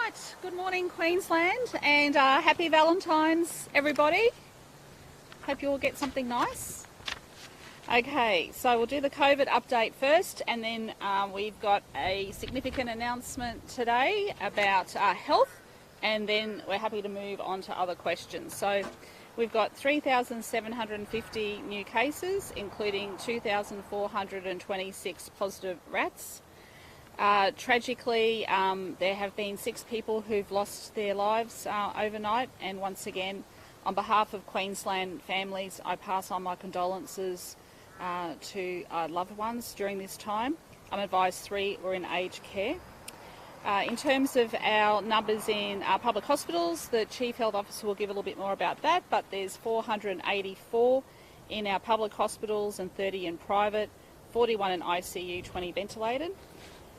Right, good morning Queensland, and happy Valentine's everybody. Hope you all get something nice. Okay, so we'll do the COVID update first, and then we've got a significant announcement today about health, and then we're happy to move on to other questions. So we've got 3,750 new cases, including 2,426 positive rats. Tragically, there have been 6 people who've lost their lives overnight, and once again, on behalf of Queensland families, I pass on my condolences to loved ones during this time. I'm advised 3 were in aged care. In terms of our numbers in our public hospitals, the Chief Health Officer will give a little bit more about that, but there's 484 in our public hospitals and 30 in private, 41 in ICU, 20 ventilated.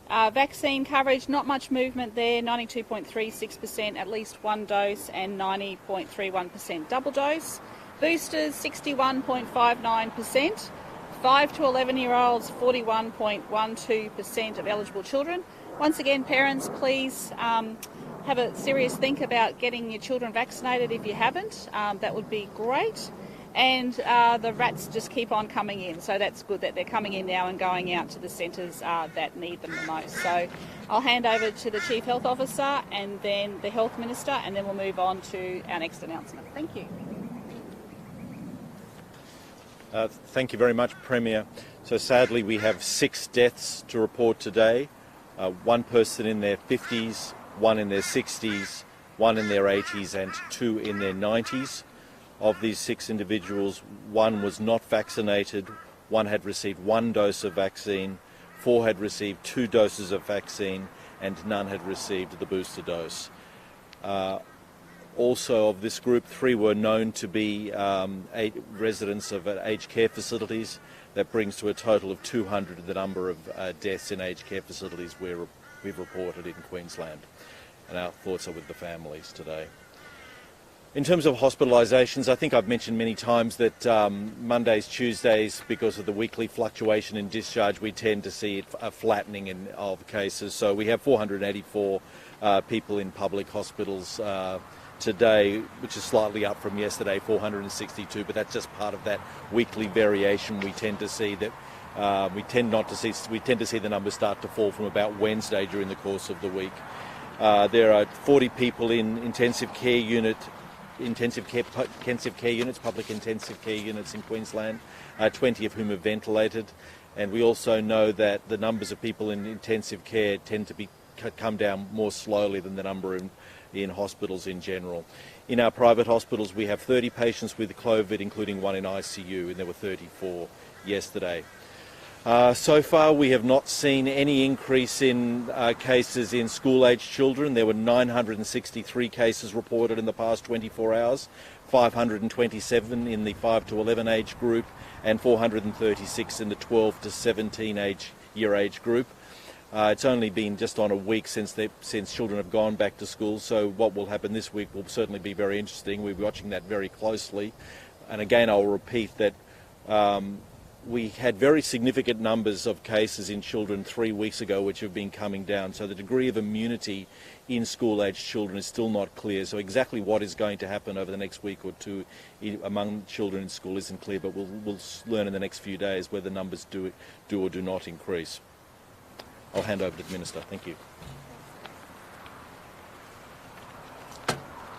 Vaccine coverage, not much movement there, 92.36% at least one dose and 90.31% double dose. Boosters, 61.59%. 5 to 11-year-olds, 41.12% of eligible children. Once again, parents, please have a serious think about getting your children vaccinated if you haven't. That would be great. And the rats just keep on coming in, so that's good that they're coming in now and going out to the centres that need them the most. So I'll hand over to the Chief Health Officer and then the Health Minister, and then we'll move on to our next announcement. Thank you. Thank you very much, Premier. So sadly we have 6 deaths to report today. 1 person in their 50s, 1 in their 60s, 1 in their 80s and 2 in their 90s. Of these 6 individuals, 1 was not vaccinated, 1 had received 1 dose of vaccine, 4 had received 2 doses of vaccine, and none had received the booster dose. Also of this group, 3 were known to be residents of aged care facilities. That brings to a total of 200 the number of deaths in aged care facilities we've reported in Queensland. And our thoughts are with the families today. In terms of hospitalisations, I think I've mentioned many times that Mondays, Tuesdays, because of the weekly fluctuation in discharge, we tend to see a flattening of cases. So we have 484 people in public hospitals today, which is slightly up from yesterday, 462, but that's just part of that weekly variation. We tend to see that we tend to see the numbers start to fall from about Wednesday during the course of the week. There are 40 people in intensive care units, public intensive care units in Queensland, 20 of whom are ventilated, and we also know that the numbers of people in intensive care tend to come down more slowly than the number in hospitals in general. In our private hospitals, we have 30 patients with COVID, including 1 in ICU, and there were 34 yesterday. So far, we have not seen any increase in cases in school-aged children. There were 963 cases reported in the past 24 hours, 527 in the 5 to 11 age group, and 436 in the 12 to 17 year age group. It's only been just on a week since children have gone back to school, so what will happen this week will certainly be very interesting. We'll be watching that very closely. And again, I'll repeat that we had very significant numbers of cases in children 3 weeks ago which have been coming down, so the degree of immunity in school-aged children is still not clear. So exactly what is going to happen over the next week or two among children in school isn't clear, but we'll learn in the next few days whether numbers do or do not increase. I'll hand over to the Minister. Thank you.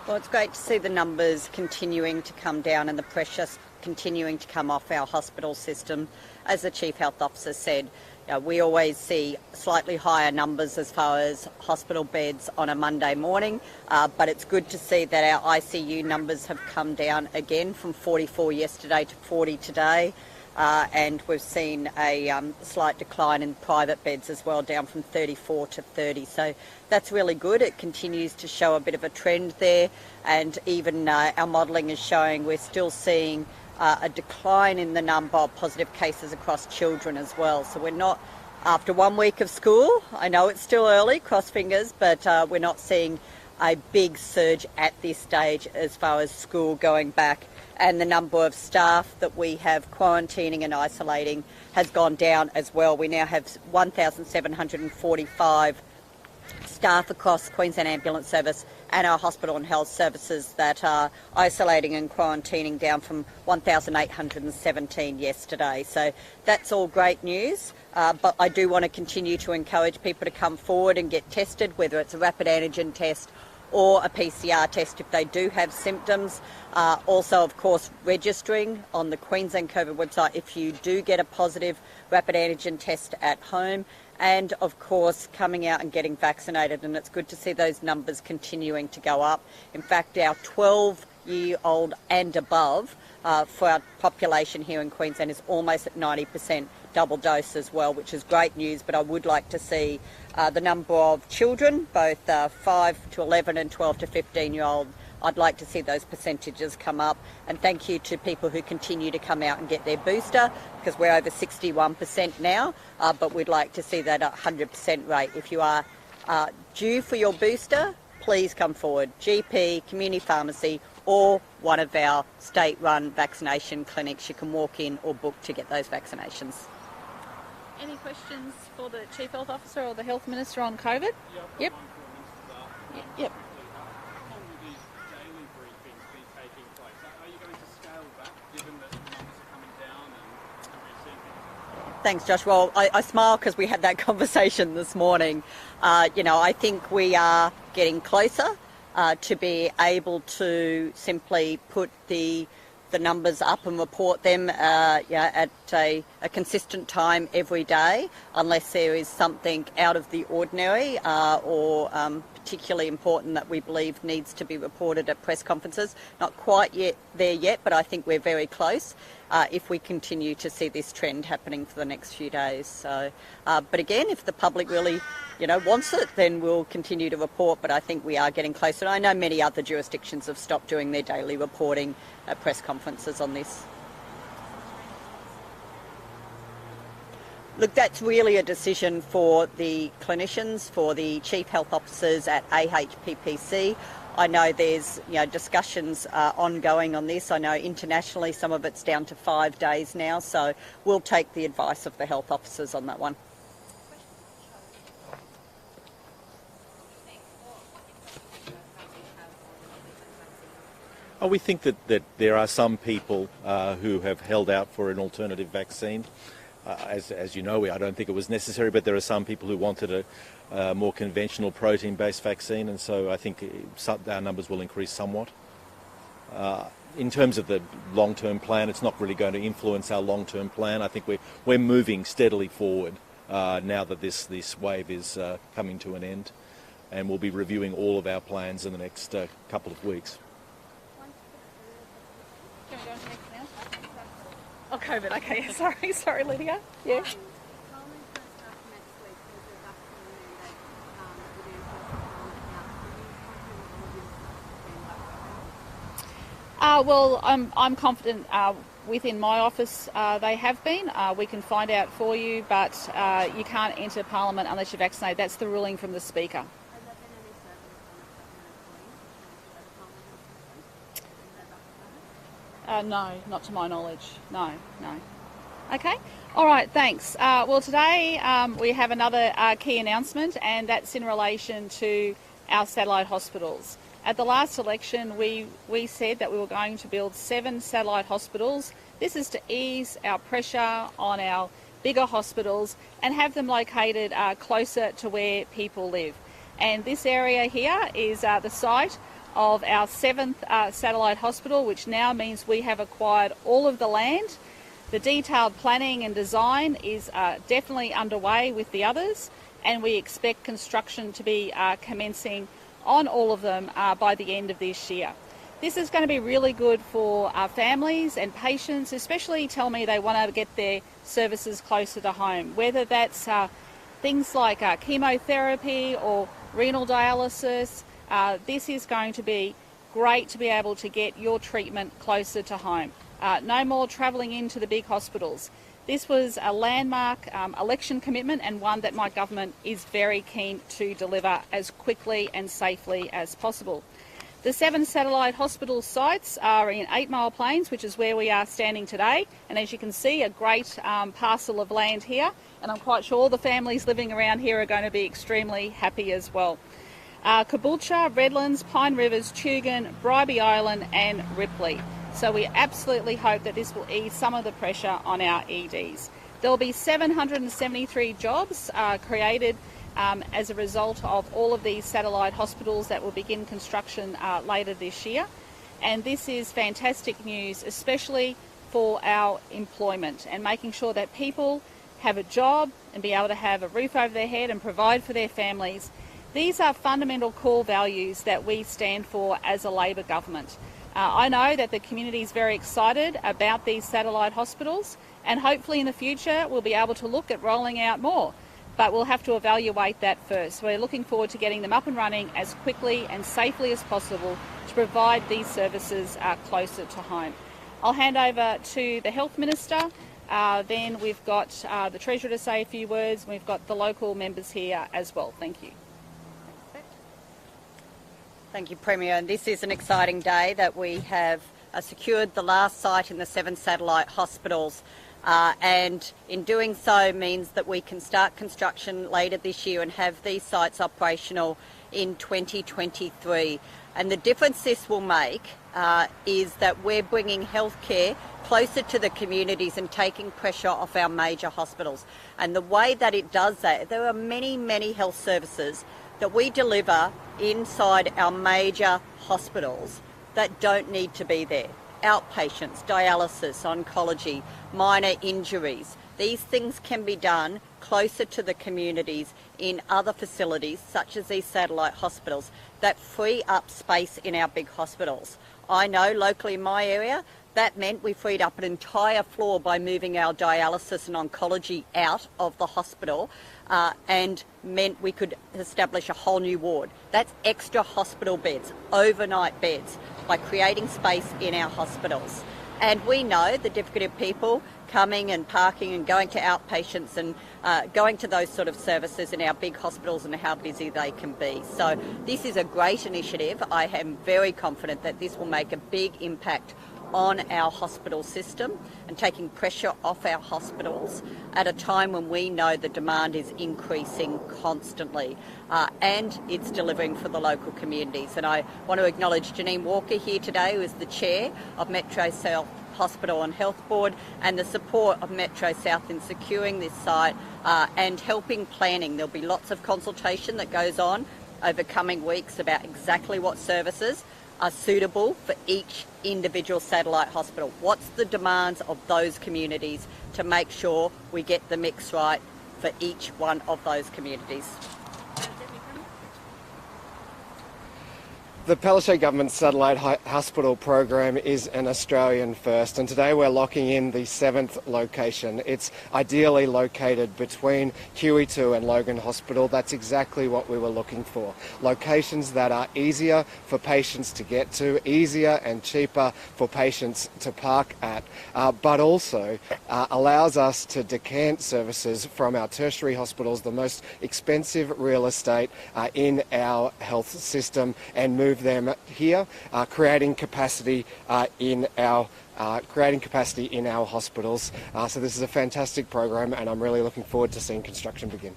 Well, it's great to see the numbers continuing to come down and the pressure continuing to come off our hospital system. As the Chief Health Officer said, we always see slightly higher numbers as far as hospital beds on a Monday morning, but it's good to see that our ICU numbers have come down again from 44 yesterday to 40 today. And we've seen a slight decline in private beds as well, down from 34 to 30. So that's really good. It continues to show a bit of a trend there, and even our modelling is showing we're still seeing a decline in the number of positive cases across children as well. So we're not, after 1 week of school, I know it's still early, cross fingers, but we're not seeing a big surge at this stage as far as school going back. And the number of staff that we have quarantining and isolating has gone down as well. We now have 1,745 staff across Queensland Ambulance Service and our hospital and health services that are isolating and quarantining, down from 1,817 yesterday. So that's all great news, but I do want to continue to encourage people to come forward and get tested, whether it's a rapid antigen test or a PCR test if they do have symptoms. Also, of course, registering on the Queensland COVID website if you do get a positive rapid antigen test at home, and of course coming out and getting vaccinated. And it's good to see those numbers continuing to go up. In fact, our 12-year-old and above for our population here in Queensland is almost at 90% double dose as well, which is great news. But I would like to see the number of children, both 5 to 11 and 12 to 15-year-old, I'd like to see those percentages come up. And thank you to people who continue to come out and get their booster, because we're over 61% now, but we'd like to see that at 100% rate. If you are due for your booster, please come forward. GP, community pharmacy, or one of our state-run vaccination clinics. You can walk in or book to get those vaccinations. Any questions for the Chief Health Officer or the Health Minister on COVID? Yep. Yep. Thanks, Josh. Well, I smile because we had that conversation this morning. I think we are getting closer to be able to simply put the numbers up and report them at a consistent time every day, unless there is something out of the ordinary or particularly important that we believe needs to be reported at press conferences. Not quite there yet, but I think we're very close if we continue to see this trend happening for the next few days. So, but again, if the public really wants it, then we'll continue to report, but I think we are getting closer. And I know many other jurisdictions have stopped doing their daily reporting at press conferences on this. Look, that's really a decision for the clinicians, for the chief health officers at AHPPC. I know there's discussions ongoing on this. I know internationally some of it's down to 5 days now, so we'll take the advice of the health officers on that one. We think that there are some people who have held out for an alternative vaccine. As you know, I don't think it was necessary, but there are some people who wanted a more conventional protein-based vaccine, and so I think our numbers will increase somewhat. In terms of the long-term plan, it's not really going to influence our long-term plan. I think we're moving steadily forward now that this wave is coming to an end, and we'll be reviewing all of our plans in the next couple of weeks. Can we go on to the next now? Oh, COVID. Okay, sorry, Lydia. Yeah. Well, I'm confident within my office they have been. We can find out for you, but you can't enter Parliament unless you're vaccinated. That's the ruling from the Speaker. No, not to my knowledge. No. Okay. All right, thanks. Well, today we have another key announcement, and that's in relation to our satellite hospitals. At the last election, we said that we were going to build 7 satellite hospitals. This is to ease our pressure on our bigger hospitals and have them located closer to where people live. And this area here is the site of our 7th satellite hospital, which now means we have acquired all of the land. The detailed planning and design is definitely underway with the others, and we expect construction to be commencing on all of them by the end of this year. This is going to be really good for our families and patients, especially tell me they want to get their services closer to home, whether that's things like chemotherapy or renal dialysis. This is going to be great to be able to get your treatment closer to home. No more travelling into the big hospitals. This was a landmark election commitment, and one that my government is very keen to deliver as quickly and safely as possible. The 7 satellite hospital sites are in 8 Mile Plains, which is where we are standing today. And as you can see, a great parcel of land here. And I'm quite sure the families living around here are going to be extremely happy as well. Caboolture, Redlands, Pine Rivers, Tugun, Bribie Island and Ripley. So we absolutely hope that this will ease some of the pressure on our EDs. There will be 773 jobs created as a result of all of these satellite hospitals that will begin construction later this year. And this is fantastic news, especially for our employment and making sure that people have a job and be able to have a roof over their head and provide for their families. These are fundamental core values that we stand for as a Labor government. I know that the community is very excited about these satellite hospitals, and hopefully in the future we'll be able to look at rolling out more. But we'll have to evaluate that first. We're looking forward to getting them up and running as quickly and safely as possible to provide these services closer to home. I'll hand over to the Health Minister. Then we've got the Treasurer to say a few words. We've got the local members here as well. Thank you. Thank you, Premier. And this is an exciting day that we have secured the last site in the 7 satellite hospitals. And in doing so means that we can start construction later this year and have these sites operational in 2023. And the difference this will make is that we're bringing healthcare closer to the communities and taking pressure off our major hospitals. And the way that it does that, there are many, many health services that we deliver inside our major hospitals that don't need to be there. Outpatients, dialysis, oncology, minor injuries. These things can be done closer to the communities in other facilities, such as these satellite hospitals, that free up space in our big hospitals. I know locally in my area, that meant we freed up an entire floor by moving our dialysis and oncology out of the hospital and meant we could establish a whole new ward. That's extra hospital beds, overnight beds, by creating space in our hospitals. And we know the difficulty of people coming and parking and going to outpatients and going to those sort of services in our big hospitals and how busy they can be. So this is a great initiative. I am very confident that this will make a big impact on our hospital system and taking pressure off our hospitals at a time when we know the demand is increasing constantly and it's delivering for the local communities. And I want to acknowledge Janine Walker here today, who is the chair of Metro South Hospital and Health Board, and the support of Metro South in securing this site and helping planning. There'll be lots of consultation that goes on over coming weeks about exactly what services are suitable for each individual satellite hospital. What's the demands of those communities to make sure we get the mix right for each one of those communities? The Palaszczuk Government Satellite Hospital program is an Australian first, and today we're locking in the 7th location. It's ideally located between QE2 and Logan Hospital. That's exactly what we were looking for. Locations that are easier for patients to get to, easier and cheaper for patients to park at, but also allows us to decant services from our tertiary hospitals, the most expensive real estate in our health system, and move them here, creating capacity in our hospitals. So this is a fantastic program, and I'm really looking forward to seeing construction begin.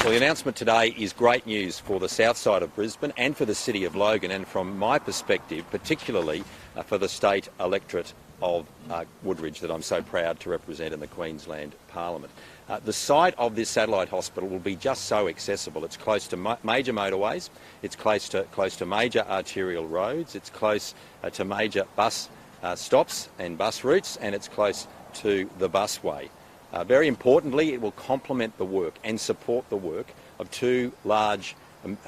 Well, the announcement today is great news for the south side of Brisbane and for the city of Logan, and from my perspective, particularly for the state electorate of Woodridge that I'm so proud to represent in the Queensland Parliament. The site of this satellite hospital will be just so accessible. It's close to major motorways, it's close to major arterial roads, it's close to major bus stops and bus routes, and it's close to the busway. Very importantly, it will complement the work and support the work of 2 large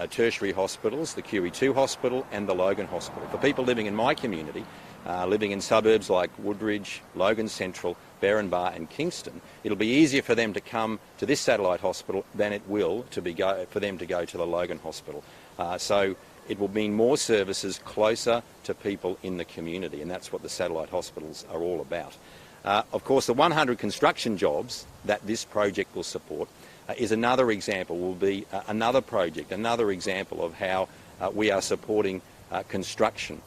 tertiary hospitals, the QE2 Hospital and the Logan Hospital. For people living in my community, living in suburbs like Woodridge, Logan Central, Berrinbar and Kingston, it'll be easier for them to come to this satellite hospital than it will for them to go to the Logan Hospital. So it will mean more services closer to people in the community, and that's what the satellite hospitals are all about. Of course, the 100 construction jobs that this project will support is another example, will be another project, another example of how we are supporting construction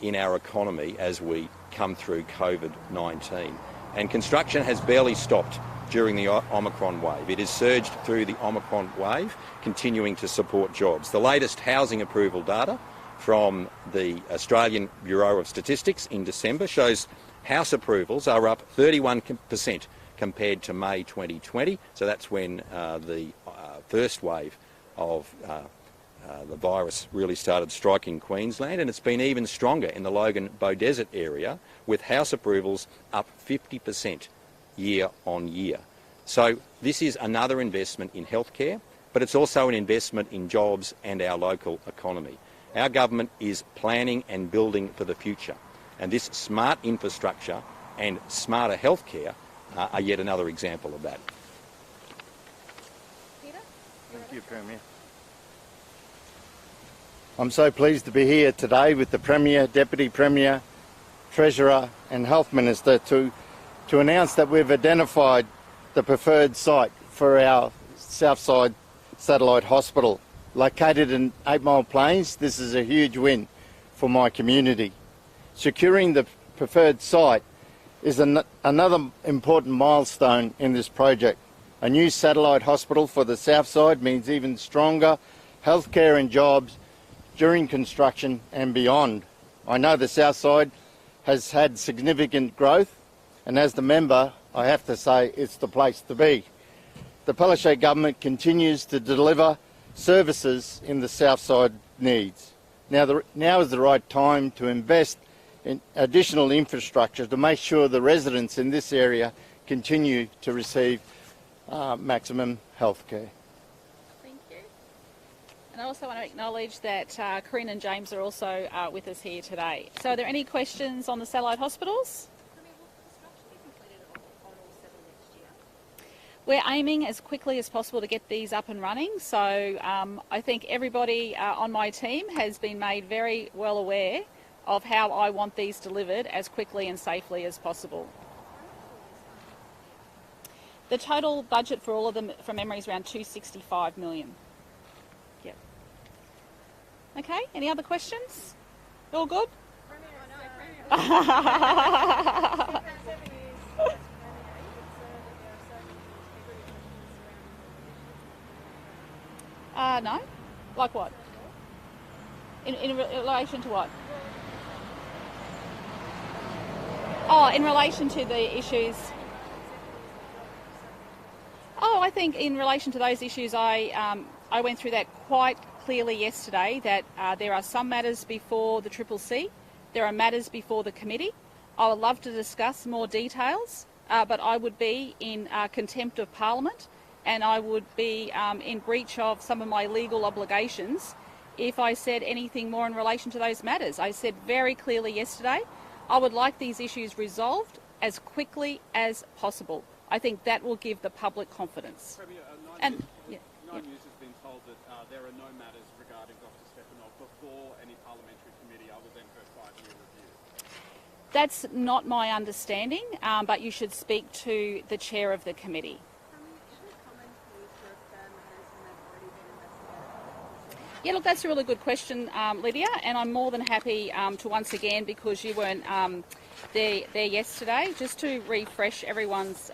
in our economy as we come through COVID-19. And construction has barely stopped during the Omicron wave. It has surged through the Omicron wave, continuing to support jobs. The latest housing approval data from the Australian Bureau of Statistics in December shows house approvals are up 31% compared to May 2020. So that's when the first wave of the virus really started striking Queensland, and it's been even stronger in the Logan-Beaudesert area, with house approvals up 50% year on year. So this is another investment in healthcare, but it's also an investment in jobs and our local economy. Our government is planning and building for the future, and this smart infrastructure and smarter healthcare are yet another example of that. Peter? Thank you, Premier. I'm so pleased to be here today with the Premier, Deputy Premier, Treasurer and Health Minister to announce that we've identified the preferred site for our Southside Satellite Hospital. Located in 8 Mile Plains, this is a huge win for my community. Securing the preferred site is another important milestone in this project. A new satellite hospital for the Southside means even stronger healthcare and jobs during construction and beyond. I know the Southside has had significant growth, and as the member, I have to say it's the place to be. The Palaszczuk government continues to deliver services in the Southside needs. Now is the right time to invest in additional infrastructure to make sure the residents in this area continue to receive maximum health care. Thank you. And I also want to acknowledge that Corinne and James are also with us here today. So are there any questions on the satellite hospitals? We're aiming as quickly as possible to get these up and running. So I think everybody on my team has been made very well aware of how I want these delivered as quickly and safely as possible. The total budget for all of them, from memory, is around $265 million. Yep. Okay, any other questions? All good? No. Like what? In relation to what? Oh, in relation to the issues. Oh, I think in relation to those issues, I went through that quite clearly yesterday, that there are some matters before the CCC, there are matters before the committee. I would love to discuss more details, but I would be in contempt of Parliament, and I would be in breach of some of my legal obligations if I said anything more in relation to those matters. I said very clearly yesterday, I would like these issues resolved as quickly as possible. I think that will give the public confidence. Premier, Nine News has been told that there are no matters regarding Dr. Stefanov before any parliamentary committee other than her 5-year review. That's not my understanding, but you should speak to the chair of the committee. Yeah, look, that's a really good question, Lydia, and I'm more than happy to once again, because you weren't there yesterday, just to refresh everyone's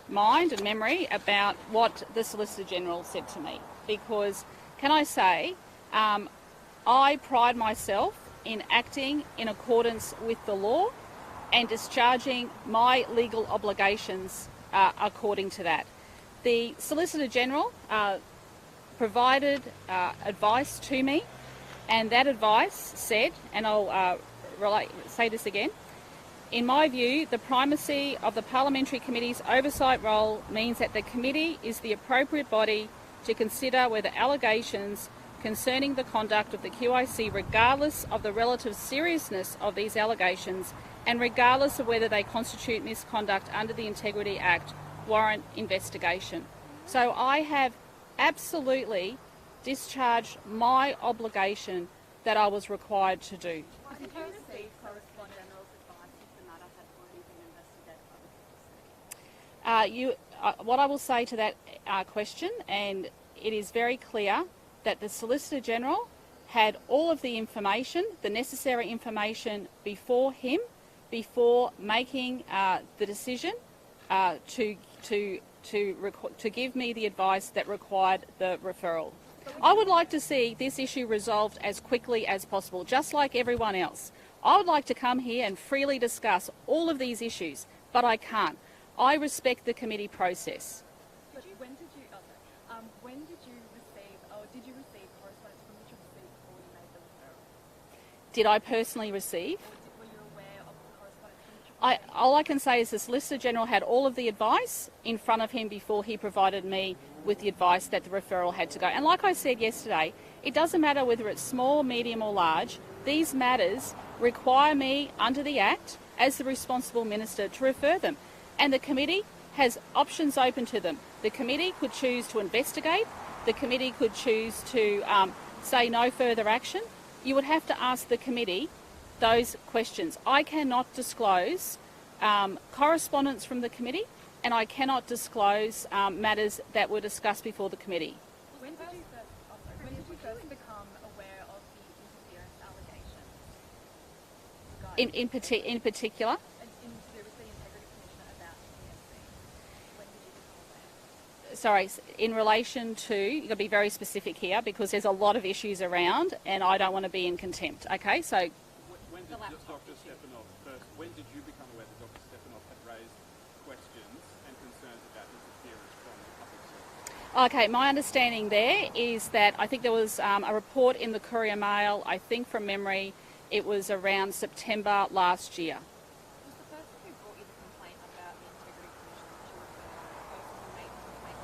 mind and memory about what the Solicitor General said to me. Because, can I say, I pride myself in acting in accordance with the law and discharging my legal obligations according to that. The Solicitor General provided advice to me, and that advice said, and I'll say this again, in my view, the primacy of the Parliamentary Committee's oversight role means that the committee is the appropriate body to consider whether allegations concerning the conduct of the QIC, regardless of the relative seriousness of these allegations and regardless of whether they constitute misconduct under the Integrity Act, warrant investigation. So I have absolutely discharged my obligation that I was required to do. What I will say to that question, and it is very clear that the Solicitor General had all of the information, the necessary information before him, before making the decision to give me the advice that required the referral. I would like to see this issue resolved as quickly as possible, just like everyone else. I would like to come here and freely discuss all of these issues, but I can't. I respect the committee process. When did you receive, or did you receive correspondence from the Triple C before you made the referral? Did I personally receive? Were you aware of the correspondence from the Triple C? All I can say is the Solicitor General had all of the advice in front of him before he provided me with the advice that the referral had to go. And like I said yesterday, it doesn't matter whether it's small, medium or large. These matters require me, under the Act, as the responsible minister, to refer them. And the committee has options open to them. The committee could choose to investigate. The committee could choose to say no further action. You would have to ask the committee those questions. I cannot disclose correspondence from the committee, and I cannot disclose matters that were discussed before the committee. When did you first become aware of the interference allegation? In particular? Sorry, in relation to, you've got to be very specific here because there's a lot of issues around and I don't want to be in contempt. Okay, so... When did Dr. Stepanov first, when did you become aware that Dr. Stepanov had raised questions and concerns about interference from the public service? Okay, my understanding there is that I think there was a report in the Courier Mail, I think from memory, it was around September last year. Was the person who brought you the complaint about the Integrity Commission that you referred the person who made the complaint?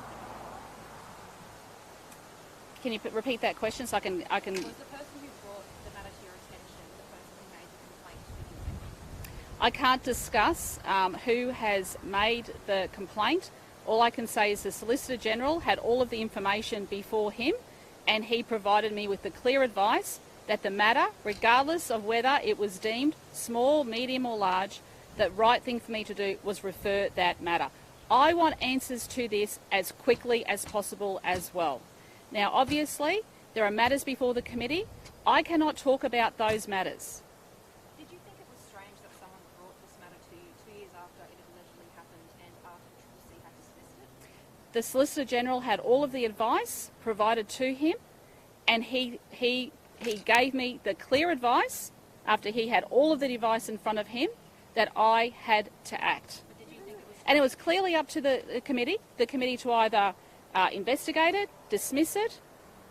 Can you repeat that question so I can... Was the person who brought the matter to your attention the person who made the complaint to you? I can't discuss who has made the complaint. All I can say is the Solicitor General had all of the information before him and he provided me with the clear advice that the matter, regardless of whether it was deemed small, medium or large, the right thing for me to do was refer that matter. I want answers to this as quickly as possible as well. Now, obviously, there are matters before the committee. I cannot talk about those matters. Did you think it was strange that someone brought this matter to you 2 years after it allegedly happened and after the Triple C had dismissed it? The Solicitor General had all of the advice provided to him and he gave me the clear advice after he had all of the advice in front of him that I had to act. And it was clearly up to the committee to either investigate it, dismiss it,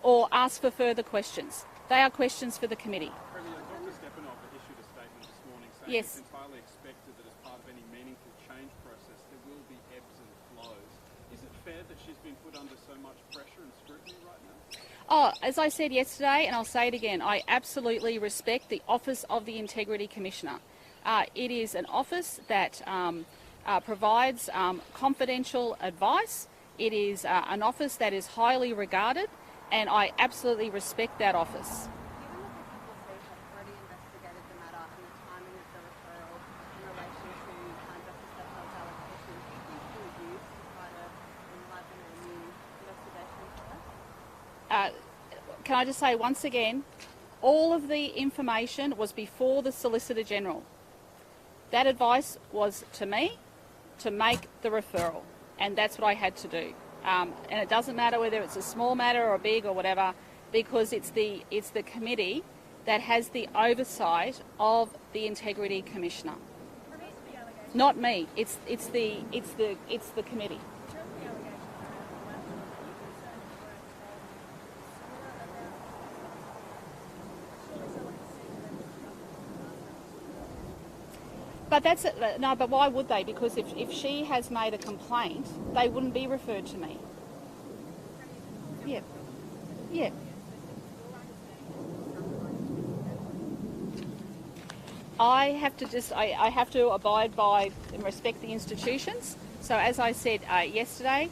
or ask for further questions. They are questions for the committee. Premier, Dr. Stepanov issued a statement this morning saying Yes. it's entirely expected that as part of any meaningful change process there will be ebbs and flows. Is it fair that she's been put under so much pressure and scrutiny right now? Oh, as I said yesterday, and I'll say it again, I absolutely respect the Office of the Integrity Commissioner. It is an office that provides confidential advice. It is an office that is highly regarded, and I absolutely respect that office. Given that the Triple C have already investigated the matter and the timing of the referral in relation to Dr. Stepanov's allegations, do you think you would use to try to enliven a new investigation for us? Can I just say once again, all of the information was before the Solicitor General. That advice was to me to make the referral, and that's what I had to do. And it doesn't matter whether it's a small matter or big or whatever, because it's the committee that has the oversight of the Integrity Commissioner. Not me. It's the committee. But that's no. But why would they? Because if she has made a complaint, they wouldn't be referred to me. Yeah. Yeah. I have to abide by and respect the institutions. So as I said yesterday,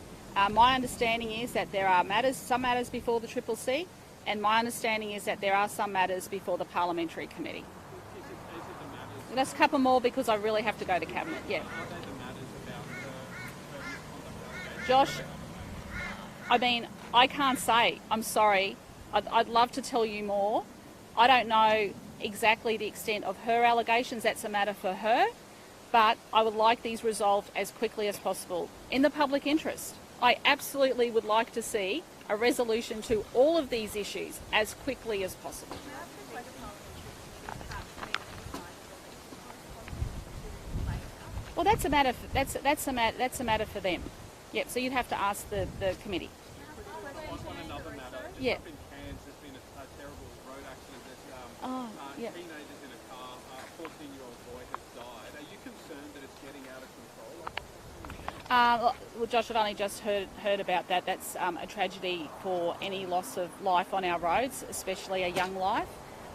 my understanding is that there are some matters before the Triple C, and my understanding is that there are some matters before the Parliamentary Committee. That's a couple more because I really have to go to Cabinet, yeah. Are they the matters about her Josh, I mean, I can't say. I'm sorry. I'd love to tell you more. I don't know exactly the extent of her allegations. That's a matter for her. But I would like these resolved as quickly as possible in the public interest. I absolutely would like to see a resolution to all of these issues as quickly as possible. Well, that's a matter. That's a matter for them. Yep. So you'd have to ask the committee. On another matter, Yeah. up in Cairns, there's been a terrible road accident. There's Yeah. teenagers in a car. A 14-year-old boy has died. Are you concerned that it's getting out of control? Well, Josh, I've only just heard about that. That's a tragedy for any loss of life on our roads, especially a young life.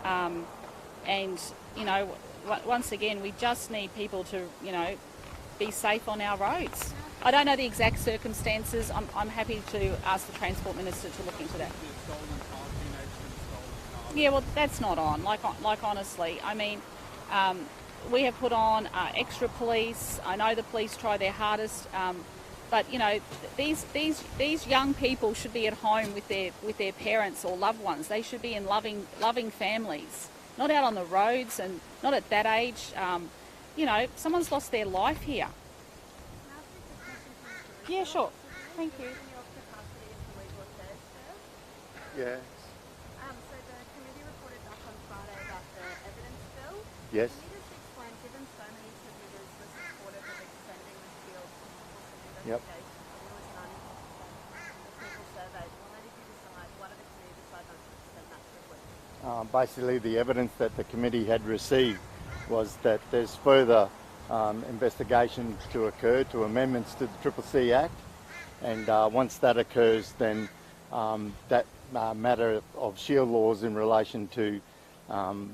And you know, once again, we just need people to, you know, be safe on our roads. I don't know the exact circumstances. I'm happy to ask the Transport Minister to look into that. Yeah, well, that's not on. Like honestly, I mean, we have put on extra police. I know the police try their hardest, but you know, these young people should be at home with their parents or loved ones. They should be in loving families, not out on the roads and not at that age. You know, someone's lost their life here. Yeah, sure. Thank you. Yeah. So the committee reported back on Friday about the evidence bill. Yes. Can you just explain, given so many commuters were supportive of extending the shield to Yep. investigation, and there was none the people surveyed, why did you decide, why did the committee decide not to extend that privilege? Basically, the evidence that the committee had received was that there's further investigation to occur to amendments to the CCC Act, and once that occurs, then that matter of shield laws in relation to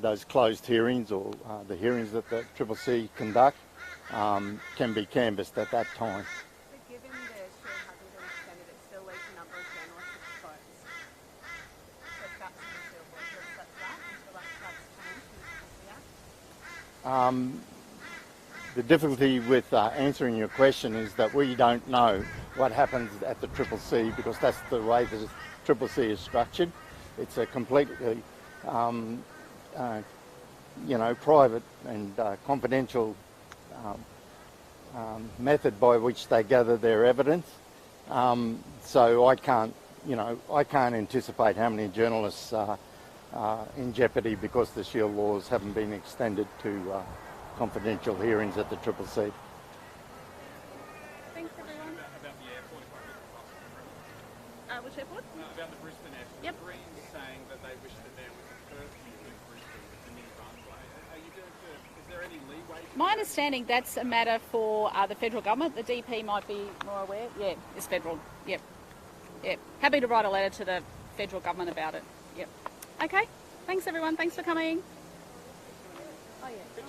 those closed hearings or the hearings that the CCC conduct can be canvassed at that time. So given the shield hasn't been extended, it still leaves a number of journalists exposed. So if that's the shield law, so that's that, until that's changed in the CCC Act? The difficulty with answering your question is that we don't know what happens at the CCC because that's the way the CCC is structured. It's a completely, private and confidential method by which they gather their evidence. So I can't anticipate how many journalists are in jeopardy because the shield laws haven't been extended to confidential hearings at the CCC. Thanks, everyone. About the airport, if I could Which airport? about the Brisbane airport. Yep. The Greens saying that they wish that there was a curfew in Brisbane with the new runway. Are you doing? Is there any leeway? My understanding that's a matter for the federal government. The DP might be more aware. Yeah, it's federal. Yep. Yep. Happy to write a letter to the federal government about it. Yep. Okay. Thanks, everyone. Thanks for coming. Oh, yeah.